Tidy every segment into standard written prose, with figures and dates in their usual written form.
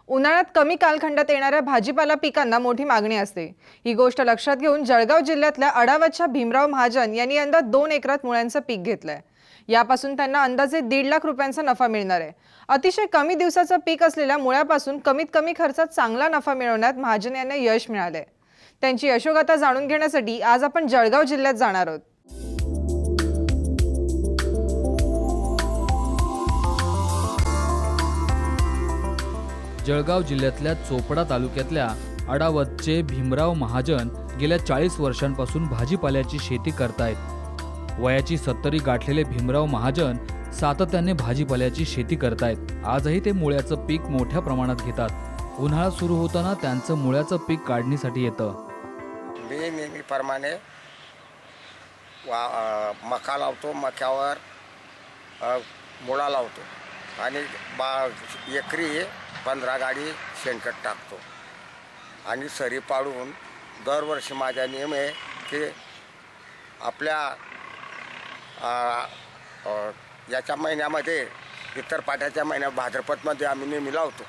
उन्हाळ्यात कमी कालखंडात येणाऱ्या भाजीपाला पिकांना मोठी मागणी असते। ही गोष्ट लक्षात घेऊन जळगाव जिल्ह्यातल्या अडावतच्या भीमराव महाजन यांनी यंदा 2 एकरात मुळ्यांचं पीक घेतलंय। यापासून त्यांना अंदाजे 1.5 लाख रुपयांचा नफा मिळणार आहे। अतिशय कमी दिवसाचं पीक असलेल्या मुळ्यापासून कमीत कमी खर्चात चांगला नफा मिळवण्यात महाजन यांना यश मिळालंय। त्यांची यशोगाथा जाणून घेण्यासाठी आज आपण जळगाव जिल्ह्यात जाणार आहोत। जळगाव जिल्ह्यातल्या चोपडा तालुक्यातल्या अडावतचे भीमराव महाजन गेल्या 40 वर्षांपासून भाजीपाल्याची शेती करतायत। वयाची 70 गाठलेले भीमराव महाजन सातत्याने भाजीपाल्याची शेती करतायत। आजही ते मुळ्याचं पीक मोठ्या प्रमाणात घेतात। उन्हाळा सुरू होताना त्यांचं मुळ्याचं पीक काढणीसाठी येतं। मी नेहमीप्रमाणे मका लावतो, मक्यावर मुळा लावतो आणि एकरी 15 गाडी शेणखत टाकतो आणि सरी पाडून दरवर्षी माझा नियम आहे की आपल्या याच्या महिन्यामध्ये इतर पाट्याच्या महिन्यात भाद्रपदमध्ये आम्ही नेहमी लावतो,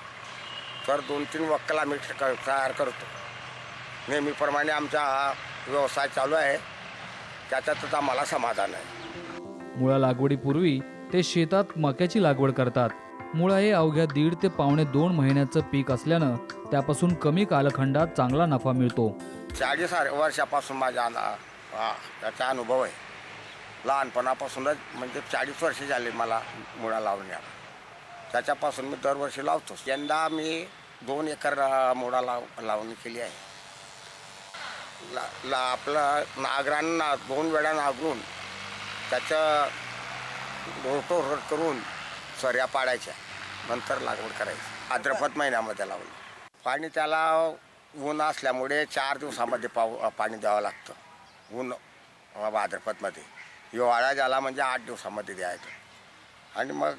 तर 2-3 वक्कल आम्ही तयार करतो। नेहमीप्रमाणे आमचा हा व्यवसाय चालू आहे, त्याच्यातच आम्हाला समाधान आहे। मुळा लागवडीपूर्वी ते शेतात मक्याची लागवड करतात। मुळा हे अवघ्या 1.5 ते पावणे 2 महिन्याचं पीक असल्यानं त्यापासून कमी कालखंडात चांगला नफा मिळतो। 40 वर्षापासून माझा त्याचा अनुभव आहे। लहानपणापासूनच म्हणजे 40 वर्ष झाली मला मुळा लावण्याला, त्याच्यापासून मी दरवर्षी लावतो। यंदा मी 2 एकर मुळा लावणी केली आहे। आपलं नांगरांना 2 वेळा नांगरून त्याचं रोटोर करून सऱ्या पाडायच्या, नंतर लागवड करायची। भाद्रपद महिन्यामध्ये लावलं पाणी, त्याला ऊन असल्यामुळे 4 दिवसामध्ये पाणी द्यावं लागतं। ऊन भाद्रपदमध्ये, हिवाळा झाला म्हणजे 8 दिवसामध्ये द्यायचं। आणि मग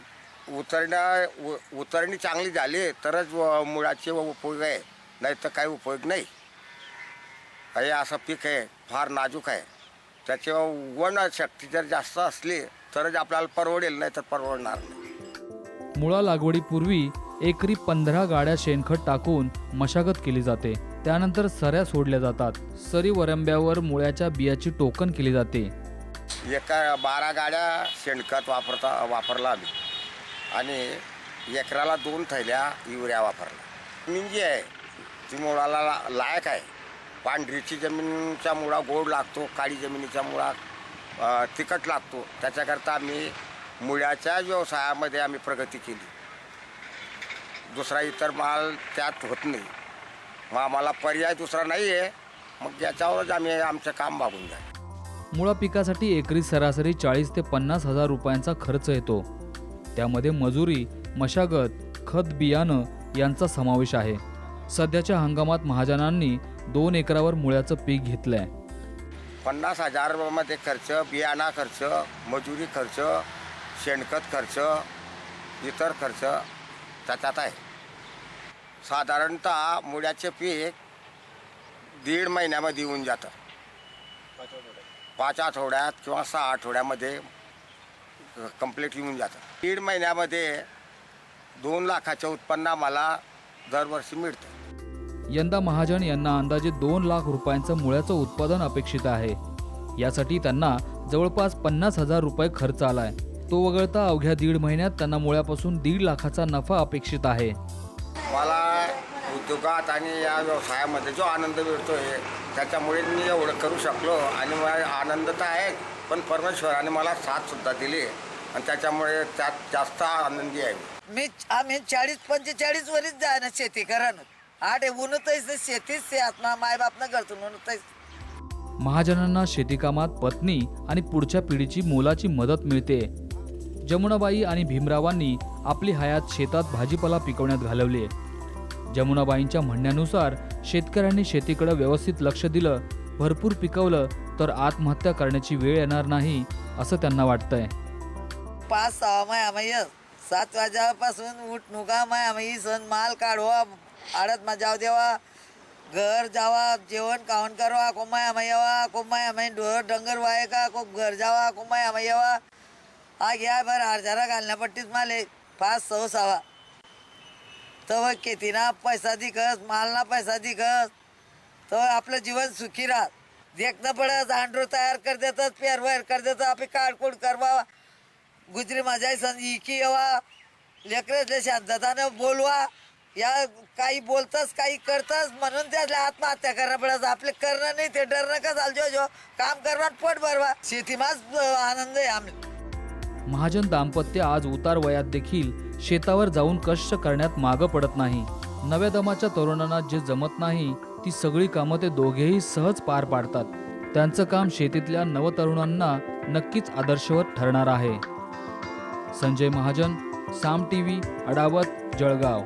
उतरणी चांगली झाली तरच मुळाचे उपयोग आहे, नाही तर काही उपयोग नाही। हे असं पीक आहे, फार नाजूक आहे। त्याची उगवण शक्ती जर जास्त असली तरच आपल्याला परवडेल, नाही तर परवडणार नाही। मुळा लागवडीपूर्वी एकरी 15 गाड्या शेणखत टाकून मशागत केली जाते। त्यानंतर सऱ्या सोडल्या जातात। सरी वरंब्यावर मुळ्याच्या बियाची टोकन केली जाते। 12 गाड्या शेणखत वापरला आम्ही आणि एकराला 2 थैल्या युरिया वापरला। जमीन जी आहे ती मुळाला लायक आहे। पांढरीची जमीनचा मुळा गोड लागतो, काळी जमिनीचा मुळा तिखट लागतो। त्याच्याकरता आम्ही मुळ्याच्या व्यवसायामध्ये आम्ही प्रगती केली। दुसरा इतर माल त्यात होत नाही, मग आम्हाला पर्याय दुसरा नाही आहे, मग याच्यावरच आम्ही आमचं काम भागून जातो। मुळा पिकासाठी एकरी सरासरी 40 ते 50 हजार रुपयांचा खर्च येतो। त्यामध्ये मजुरी, मशागत, खत, बियाणं यांचा समावेश आहे। सध्याच्या हंगामात महाजनांनी 2 एकरावर मुळ्याचं पीक घेतलंय। 50,000 मध्ये खर्च, बियाणा खर्च, मजुरी खर्च, शेणखत खर्च, इतर खर्च त्याच्यात आहे। साधारणतः मुळ्याचे पीक 1.5 महिन्यामध्ये येऊन जातं। 5 आठवड्यात किंवा 6 आठवड्यामध्ये कंप्लीट येऊन जातं। 1.5 महिन्यामध्ये 2 लाखाचं उत्पन्न आम्हाला दरवर्षी मिळतं। यंदा महाजन यांना अंदाजे 2 लाख रुपयांचं मुळ्याचं उत्पादन अपेक्षित आहे। यासाठी त्यांना जवळपास 50,000 रुपये खर्च आलाय। तो वगळता अवघ्या 1.5 महिन्यात त्यांना मुळ्यापासून 1.5 लाखाचा नफा अपेक्षित आहे। मला उद्योगात आणि या व्यवसायामध्ये जो आनंद मिळतोय त्याच्यामुळे मी एवढं करू शकलो आणि मला आनंद तर आहे, पण परमेश्वराने मला साथ सुद्धा दिली आणि त्याच्यामुळे त्यात जास्त आनंदी आहे। आम्ही 40-45 वर्ष जाय ना शेती करा ना। 8 उन्हतच शेतीच ते आत्मा माय बापनं करतो म्हणून। महाजनांना शेतीकामात पत्नी आणि पुढच्या पिढीची मोलाची मदत मिळते। जमुनाबाई आणि भीमरावांनी आपली हयात शेतात भाजीपाला पिकवण्यात घालवली। जमुनाबाईंच्या म्हणण्यानुसार शेतकऱ्यांनी शेतीकडे व्यवस्थित लक्ष दिलं, भरपूर पिकवलं तर आत्महत्या करण्याची वेळ येणार नाही असं त्यांना वाटतंय। 5-6 महिने 7 वाजल्यापासून उठ नुका महिने सण माल काढवा, आडत मजाव देवा, घर जावा, जेवण खावण करवा, कोमाय आम्ही यावा, कोमाय आम्ही ढोर डंगर वाय का, को घर जावा, कोमाय आम्ही यावा। आ घ्या बरं हरझारा घालण्यापट्टीच माले 5-6 सावा तर खेतीना पैसा दिखस मालना पैसा दिखस तर आपलं जीवन सुखी राहत. देखणं पडत आंड्रो तयार कर देतात पेर वैर कर देतात आपली काढकूड करवा गुजरी माझ्या संधी की येवा लेकरातल्या शांततानं बोलवा या काही बोलताच काही करताच म्हणून त्याला आत्महत्या करणं पडत. आपले करणं नाही ते डरणं का चालतो जो काम करवा पोट भरवा शेतीमाच आनंद आहे आम्ही. महाजन दाम्पत्य आज उतार वयात देखील शेतावर जाऊन कष्ट करण्यात मागं पडत नाही. नव्या दमाच्या तरुणांना जे जमत नाही ती सगळी कामं ते दोघेही सहज पार पाडतात. त्यांचं काम शेतीतल्या नवतरुणांना नक्कीच आदर्शवत ठरणार आहे. संजय महाजन, साम टीव्ही, अडावत, जळगाव.